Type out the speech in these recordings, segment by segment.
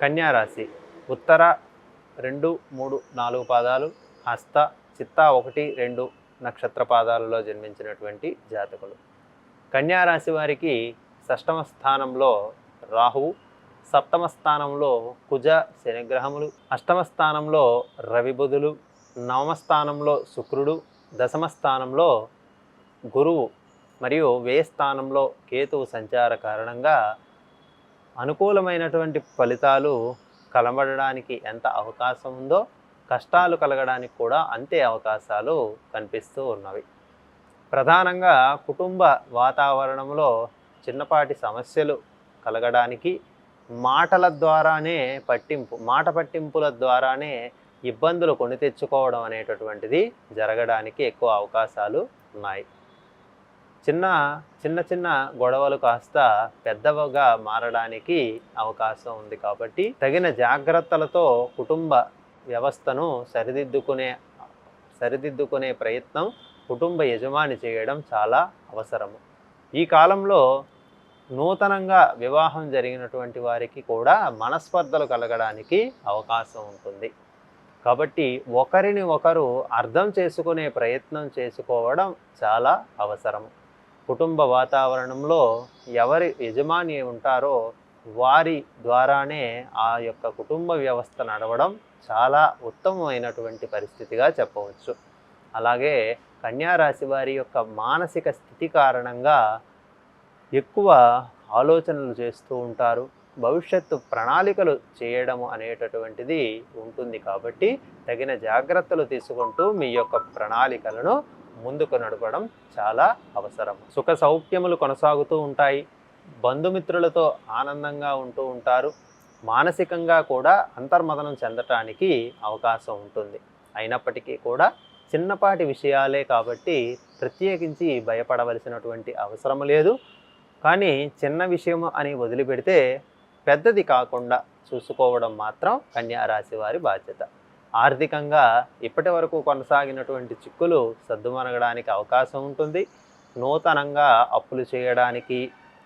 కన్యా రాశి ఉత్తర 2, 3, 4 పాదాలు, హస్త, చిత్త 1, 2 నక్షత్ర పాదాలలో జన్మించినటువంటి జాతకులు. కన్యా రాశి వారికి షష్టమ స్థానంలో రాహువు, సప్తమ స్థానంలో కుజ శనిగ్రహములు, అష్టమ స్థానంలో రవి బుధులు, నవమ స్థానంలో శుక్రుడు, దశమ స్థానంలో గురువు మరియు వ్యయ స్థానంలో కేతువు సంచార కారణంగా అనుకూలమైనటువంటి ఫలితాలు కనబడడానికి ఎంత అవకాశం ఉందో కష్టాలు కలగడానికి కూడా అంతే అవకాశాలు కనిపిస్తూ ఉన్నవి. ప్రధానంగా కుటుంబ వాతావరణంలో చిన్నపాటి సమస్యలు కలగడానికి మాటల ద్వారానే మాట పట్టింపుల ద్వారానే ఇబ్బందులు కొని తెచ్చుకోవడం అనేటటువంటిది జరగడానికి ఎక్కువ అవకాశాలు ఉన్నాయి. చిన్న చిన్న గొడవలు కాస్త పెద్దవిగా మారడానికి అవకాశం ఉంది. కాబట్టి తగిన జాగ్రత్తలతో కుటుంబ వ్యవస్థను సరిదిద్దుకునే ప్రయత్నం కుటుంబ యజమాని చేయడం చాలా అవసరము. ఈ కాలంలో నూతనంగా వివాహం జరిగినటువంటి వారికి కూడా మనస్పర్ధలు కలగడానికి అవకాశం ఉంటుంది. కాబట్టి ఒకరిని ఒకరు అర్థం చేసుకునే ప్రయత్నం చేసుకోవడం చాలా అవసరం. కుటుంబ వాతావరణంలో ఎవరి యజమాని ఉంటారో వారి ద్వారానే ఆ యొక్క కుటుంబ వ్యవస్థ నడవడం చాలా ఉత్తమమైనటువంటి పరిస్థితిగా చెప్పవచ్చు. అలాగే కన్యా రాశి వారి యొక్క మానసిక స్థితి కారణంగా ఎక్కువ ఆలోచనలు చేస్తూ ఉంటారు. భవిష్యత్తు ప్రణాళికలు చేయడం అనేటటువంటిది ఉంటుంది. కాబట్టి తగిన జాగ్రత్తలు తీసుకుంటూ మీ యొక్క ప్రణాళికలను ముందుకు నడపడం చాలా అవసరం. సుఖ సౌఖ్యములు కొనసాగుతూ ఉంటాయి. బంధుమిత్రులతో ఆనందంగా ఉంటూ ఉంటారు. మానసికంగా కూడా అంతర్మదనం చెందటానికి అవకాశం ఉంటుంది. అయినప్పటికీ కూడా చిన్నపాటి విషయాలే కాబట్టి ప్రత్యేకించి భయపడవలసినటువంటి అవసరం లేదు. కానీ చిన్న విషయం అని వదిలిపెడితే పెద్దది కాకుండా చూసుకోవడం మాత్రం కన్యా రాశి వారి బాధ్యత. ఆర్థికంగా ఇప్పటి వరకు కొనసాగినటువంటి చిక్కులు సద్దుమణగడానికి అవకాశం ఉంటుంది. నూతనంగా అప్పులు చేయడానికి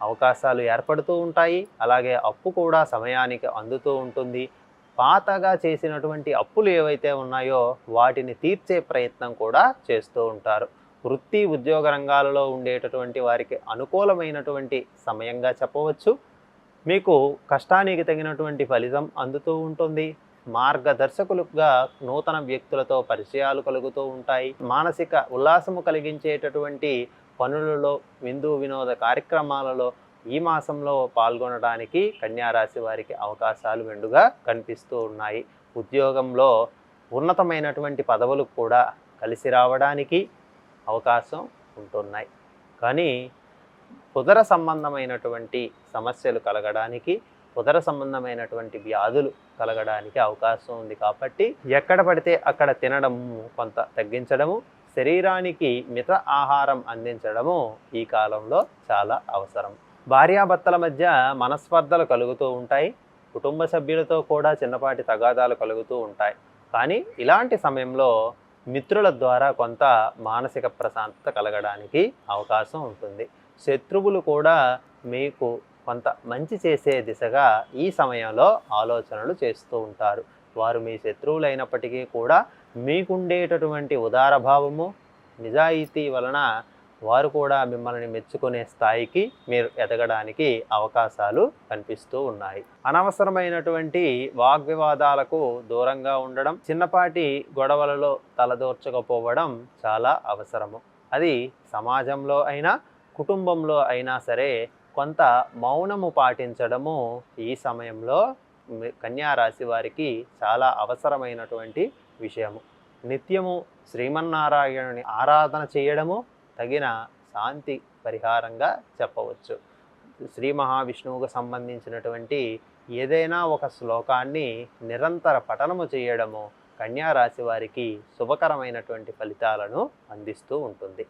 అవకాశాలు ఏర్పడుతూ ఉంటాయి. అలాగే అప్పు కూడా సమయానికి అందుతూ ఉంటుంది. పాతగా చేసినటువంటి అప్పులు ఏవైతే ఉన్నాయో వాటిని తీర్చే ప్రయత్నం కూడా చేస్తూ ఉంటారు. వృత్తి ఉద్యోగ రంగాలలో ఉండేటటువంటి వారికి అనుకూలమైనటువంటి సమయంగా చెప్పవచ్చు. మీకు కష్టానికి తగినటువంటి ఫలితం అందుతూ ఉంటుంది. మార్గదర్శకులుగా నూతన వ్యక్తులతో పరిచయాలు కలుగుతూ ఉంటాయి. మానసిక ఉల్లాసము కలిగించేటటువంటి పనులలో, విందు వినోద కార్యక్రమాలలో ఈ మాసంలో పాల్గొనడానికి కన్యా రాశి వారికి అవకాశాలు మెండుగా కనిపిస్తూ ఉన్నాయి. ఉద్యోగంలో ఉన్నతమైనటువంటి పదవులు కూడా కలిసి రావడానికి అవకాశం ఉంటున్నాయి. కానీ ఉదర సంబంధమైనటువంటి సమస్యలు కలగడానికి, ఉదర సంబంధమైనటువంటి వ్యాధులు కలగడానికి అవకాశం ఉంది. కాబట్టి ఎక్కడ పడితే అక్కడ తినడము కొంత తగ్గించడము, శరీరానికి మిత ఆహారం అందించడము ఈ కాలంలో చాలా అవసరం. భార్యాభర్తల మధ్య మనస్పర్ధలు కలుగుతూ ఉంటాయి. కుటుంబ సభ్యులతో కూడా చిన్నపాటి తగాదాలు కలుగుతూ ఉంటాయి. కానీ ఇలాంటి సమయంలో మిత్రుల ద్వారా కొంత మానసిక ప్రశాంతత కలగడానికి అవకాశం ఉంటుంది. శత్రువులు కూడా మీకు కొంత మంచి చేసే దిశగా ఈ సమయంలో ఆలోచనలు చేస్తూ ఉంటారు. వారు మీ శత్రువులు అయినప్పటికీ కూడా మీకుండేటటువంటి ఉదారభావము, నిజాయితీ వలన వారు కూడా మిమ్మల్ని మెచ్చుకునే స్థాయికి మీరు ఎదగడానికి అవకాశాలు కనిపిస్తూ ఉన్నాయి. అనవసరమైనటువంటి వాగ్వివాదాలకు దూరంగా ఉండడం, చిన్నపాటి గొడవలలో తలదూర్చకపోవడం చాలా అవసరము. అది సమాజంలో అయినా కుటుంబంలో అయినా సరే కొంత మౌనము పాటించడము ఈ సమయంలో కన్యా రాశి వారికి చాలా అవసరమైనటువంటి విషయము. నిత్యము శ్రీమన్నారాయణుని ఆరాధన చేయడము తగిన శాంతి పరిహారంగా చెప్పవచ్చు. శ్రీ మహావిష్ణువుకు సంబంధించినటువంటి ఏదైనా ఒక శ్లోకాన్ని నిరంతర పఠనము చేయడము కన్యా రాశి వారికి శుభకరమైనటువంటి ఫలితాలను అందిస్తూ ఉంటుంది.